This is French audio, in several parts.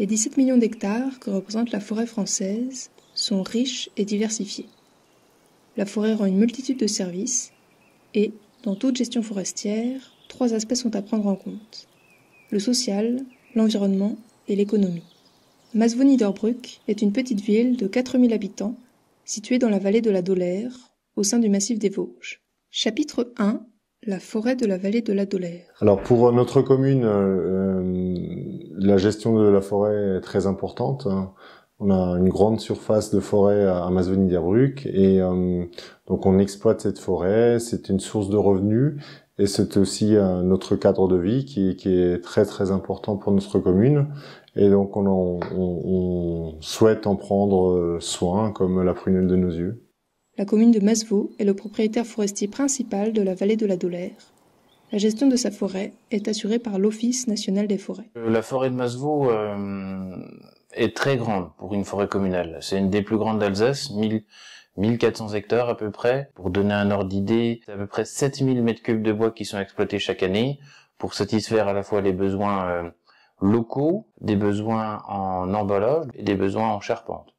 Les 17 millions d'hectares que représente la forêt française sont riches et diversifiés. La forêt rend une multitude de services et, dans toute gestion forestière, 3 aspects sont à prendre en compte: le social, l'environnement et l'économie. Masvaux-Niederbrück est une petite ville de 4000 habitants située dans la vallée de la Dollère, au sein du massif des Vosges. Chapitre 1: la forêt de la vallée de la Dollère. Alors pour notre commune, la gestion de la forêt est très importante. On a une grande surface de forêt à Masvaux-Niederbrück et donc on exploite cette forêt. C'est une source de revenus et c'est aussi notre cadre de vie qui est très très important pour notre commune. Et donc on souhaite en prendre soin comme la prunelle de nos yeux. La commune de Masvaux est le propriétaire forestier principal de la vallée de la Dollère. La gestion de sa forêt est assurée par l'Office national des forêts. La forêt de Masvaux est très grande pour une forêt communale. C'est une des plus grandes d'Alsace, 1400 hectares à peu près. Pour donner un ordre d'idée, c'est à peu près 7000 mètres cubes de bois qui sont exploités chaque année pour satisfaire à la fois les besoins locaux, des besoins en emballage et des besoins en charpente.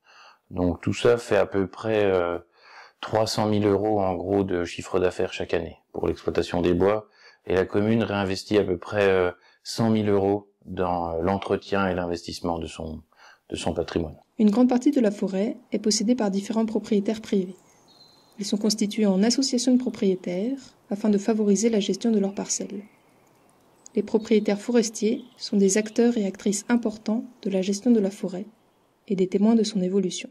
Donc tout ça fait à peu près 300 000 € en gros de chiffre d'affaires chaque année pour l'exploitation des bois. Et la commune réinvestit à peu près 100 000 € dans l'entretien et l'investissement de son patrimoine. Une grande partie de la forêt est possédée par différents propriétaires privés. Ils sont constitués en associations de propriétaires afin de favoriser la gestion de leurs parcelles. Les propriétaires forestiers sont des acteurs et actrices importants de la gestion de la forêt et des témoins de son évolution.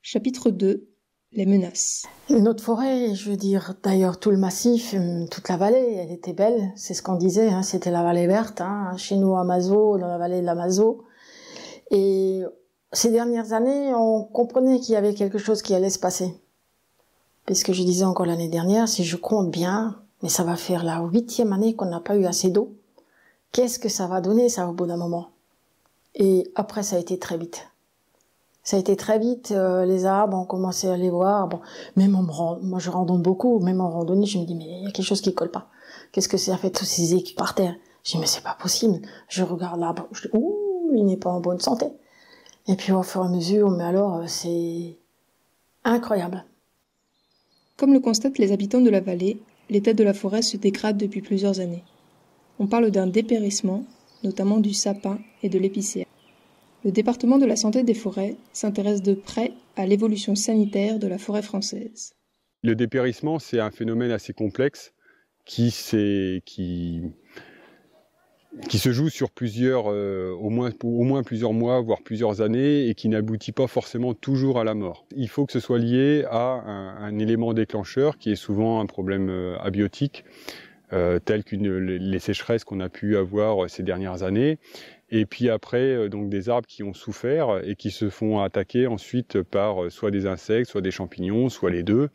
Chapitre 2: les menaces. Notre forêt, je veux dire, d'ailleurs tout le massif, toute la vallée, elle était belle, c'est ce qu'on disait, hein, c'était la vallée verte, hein, chez nous à Masvaux, dans la vallée de la Masvaux. Et ces dernières années, on comprenait qu'il y avait quelque chose qui allait se passer. Puisque je disais encore l'année dernière, si je compte bien, mais ça va faire la 8e année qu'on n'a pas eu assez d'eau. Qu'est-ce que ça va donner, ça, au bout d'un moment? Et après, ça a été très vite. Ça a été très vite, les arbres, on commençait à les voir. Bon, même moi je randonne beaucoup, même en randonnée, je me dis, mais il y a quelque chose qui colle pas. Qu'est-ce que ça fait tous ces équipes par terre? Je dis, mais c'est pas possible. Je regarde l'arbre, je dis, ouh, il n'est pas en bonne santé. Et puis au fur et à mesure, mais alors, c'est incroyable. Comme le constatent les habitants de la vallée, l'état de la forêt se dégrade depuis plusieurs années. On parle d'un dépérissement, notamment du sapin et de l'épicéa. Le département de la santé des forêts s'intéresse de près à l'évolution sanitaire de la forêt française. Le dépérissement, c'est un phénomène assez complexe qui se joue sur au moins plusieurs mois, voire plusieurs années, et qui n'aboutit pas forcément toujours à la mort. Il faut que ce soit lié à un élément déclencheur qui est souvent un problème abiotique, tel que les sécheresses qu'on a pu avoir ces dernières années. Et puis après, donc des arbres qui ont souffert et qui se font attaquer ensuite par soit des insectes, soit des champignons, soit les deux,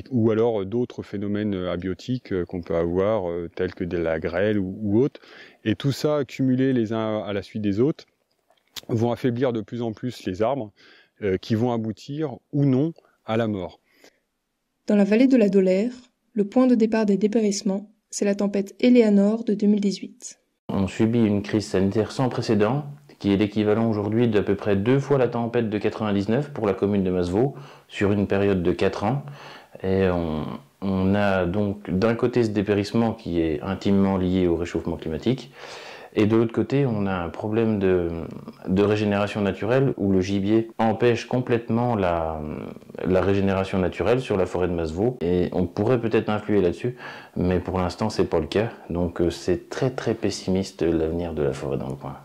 ou alors d'autres phénomènes abiotiques qu'on peut avoir, tels que de la grêle ou autres. Et tout ça, accumulé les uns à la suite des autres, vont affaiblir de plus en plus les arbres, qui vont aboutir ou non à la mort. Dans la vallée de la Dollère, le point de départ des dépérissements, c'est la tempête Eleanor de 2018. On subit une crise sanitaire sans précédent, qui est l'équivalent aujourd'hui d'à peu près 2 fois la tempête de 99 pour la commune de Masvaux, sur une période de 4 ans. Et on a donc d'un côté ce dépérissement qui est intimement lié au réchauffement climatique, et de l'autre côté on a un problème de régénération naturelle où le gibier empêche complètement la régénération naturelle sur la forêt de Masvaux, et on pourrait peut-être influer là-dessus, mais pour l'instant c'est pas le cas, donc c'est très très pessimiste l'avenir de la forêt dans le coin.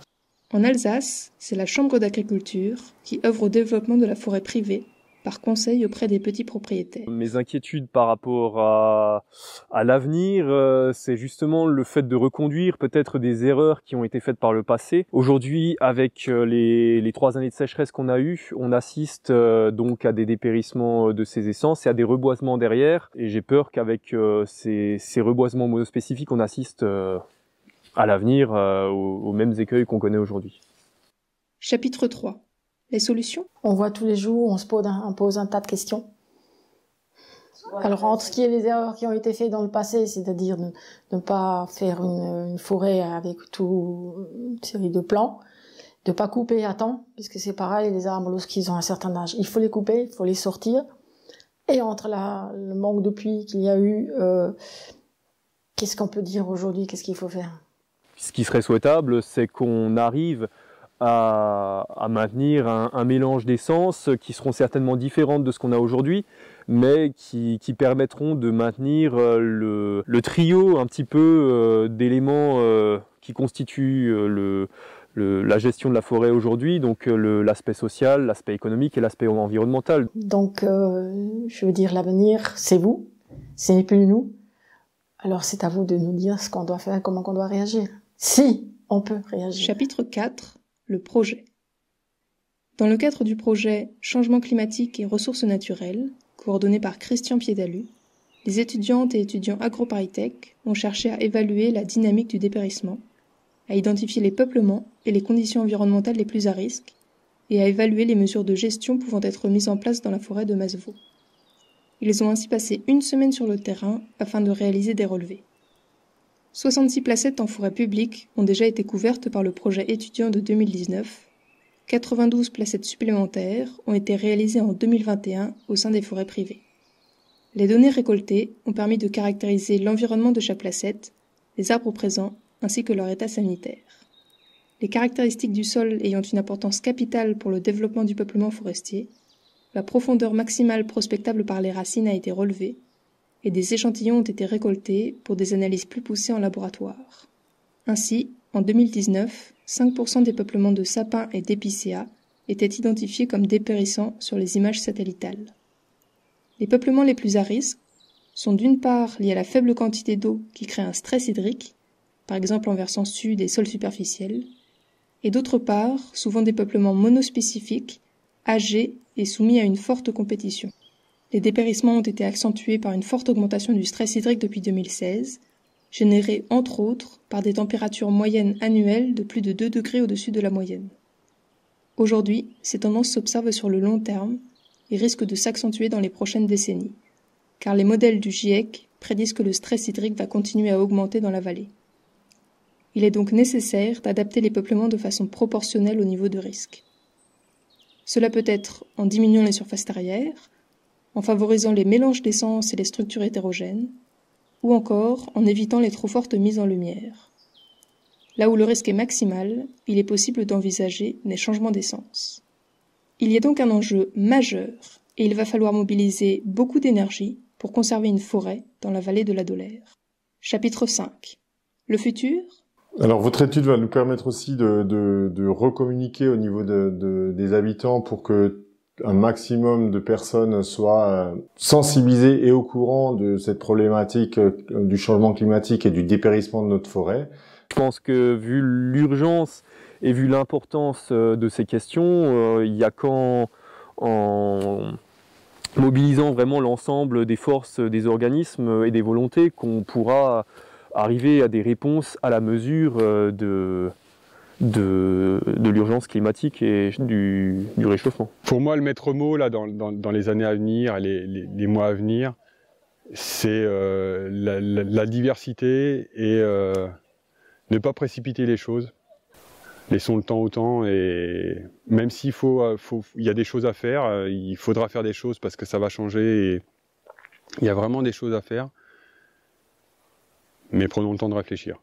En Alsace, c'est la Chambre d'agriculture qui œuvre au développement de la forêt privée par conseil auprès des petits propriétaires. Mes inquiétudes par rapport à l'avenir, c'est justement le fait de reconduire peut-être des erreurs qui ont été faites par le passé. Aujourd'hui, avec les 3 années de sécheresse qu'on a eues, on assiste donc à des dépérissements de ces essences et à des reboisements derrière. Et j'ai peur qu'avec ces reboisements monospécifiques, on assiste à l'avenir aux mêmes écueils qu'on connaît aujourd'hui. Chapitre 3. Les solutions? On voit tous les jours, on pose un tas de questions. Alors, entre ce qui est les erreurs qui ont été faites dans le passé, c'est-à-dire de ne pas faire une forêt avec toute une série de plans, de pas couper à temps, puisque c'est pareil, les arbres, lorsqu'ils ont un certain âge, il faut les couper, il faut les sortir. Et entre le manque de pluie qu'il y a eu, qu'est-ce qu'on peut dire aujourd'hui? Qu'est-ce qu'il faut faire? Ce qui serait souhaitable, c'est qu'on arrive à maintenir un mélange d'essences qui seront certainement différentes de ce qu'on a aujourd'hui, mais qui permettront de maintenir le trio un petit peu d'éléments qui constituent la gestion de la forêt aujourd'hui, donc l'aspect social, l'aspect économique et l'aspect environnemental. Donc, je veux dire, l'avenir, c'est vous, ce n'est plus nous. Alors c'est à vous de nous dire ce qu'on doit faire, comment on doit réagir. Si on peut réagir. Chapitre 4. Le projet. Dans le cadre du projet Changement climatique et ressources naturelles, coordonné par Christian Piedalu, les étudiantes et étudiants AgroParisTech ont cherché à évaluer la dynamique du dépérissement, à identifier les peuplements et les conditions environnementales les plus à risque, et à évaluer les mesures de gestion pouvant être mises en place dans la forêt de Masevaux. Ils ont ainsi passé une semaine sur le terrain afin de réaliser des relevés. 66 placettes en forêt publique ont déjà été couvertes par le projet étudiant de 2019. 92 placettes supplémentaires ont été réalisées en 2021 au sein des forêts privées. Les données récoltées ont permis de caractériser l'environnement de chaque placette, les arbres présents ainsi que leur état sanitaire. Les caractéristiques du sol ayant une importance capitale pour le développement du peuplement forestier, la profondeur maximale prospectable par les racines a été relevée, et des échantillons ont été récoltés pour des analyses plus poussées en laboratoire. Ainsi, en 2019, 5% des peuplements de sapins et d'épicéas étaient identifiés comme dépérissants sur les images satellitales. Les peuplements les plus à risque sont d'une part liés à la faible quantité d'eau qui crée un stress hydrique, par exemple en versant sud et sol superficiel, et d'autre part, souvent des peuplements monospécifiques, âgés et soumis à une forte compétition. Les dépérissements ont été accentués par une forte augmentation du stress hydrique depuis 2016, générée entre autres par des températures moyennes annuelles de plus de 2 degrés au-dessus de la moyenne. Aujourd'hui, ces tendances s'observent sur le long terme et risquent de s'accentuer dans les prochaines décennies, car les modèles du GIEC prédisent que le stress hydrique va continuer à augmenter dans la vallée. Il est donc nécessaire d'adapter les peuplements de façon proportionnelle au niveau de risque. Cela peut être en diminuant les surfaces terrières, en favorisant les mélanges d'essences et les structures hétérogènes, ou encore en évitant les trop fortes mises en lumière. Là où le risque est maximal, il est possible d'envisager des changements d'essence. Il y a donc un enjeu majeur, et il va falloir mobiliser beaucoup d'énergie pour conserver une forêt dans la vallée de la Dolère. Chapitre 5. Le futur ? Alors, votre étude va nous permettre aussi de recommuniquer au niveau des habitants pour que un maximum de personnes soient sensibilisées et au courant de cette problématique du changement climatique et du dépérissement de notre forêt. Je pense que vu l'urgence et vu l'importance de ces questions, il y a qu'en mobilisant vraiment l'ensemble des forces des organismes et des volontés qu'on pourra arriver à des réponses à la mesure de l'urgence climatique et du réchauffement. Pour moi, le maître mot là, dans les années à venir, les mois à venir, c'est la diversité et ne pas précipiter les choses. Laissons le temps au temps, et même s'il il y a des choses à faire, il faudra faire des choses parce que ça va changer et il y a vraiment des choses à faire. Mais prenons le temps de réfléchir.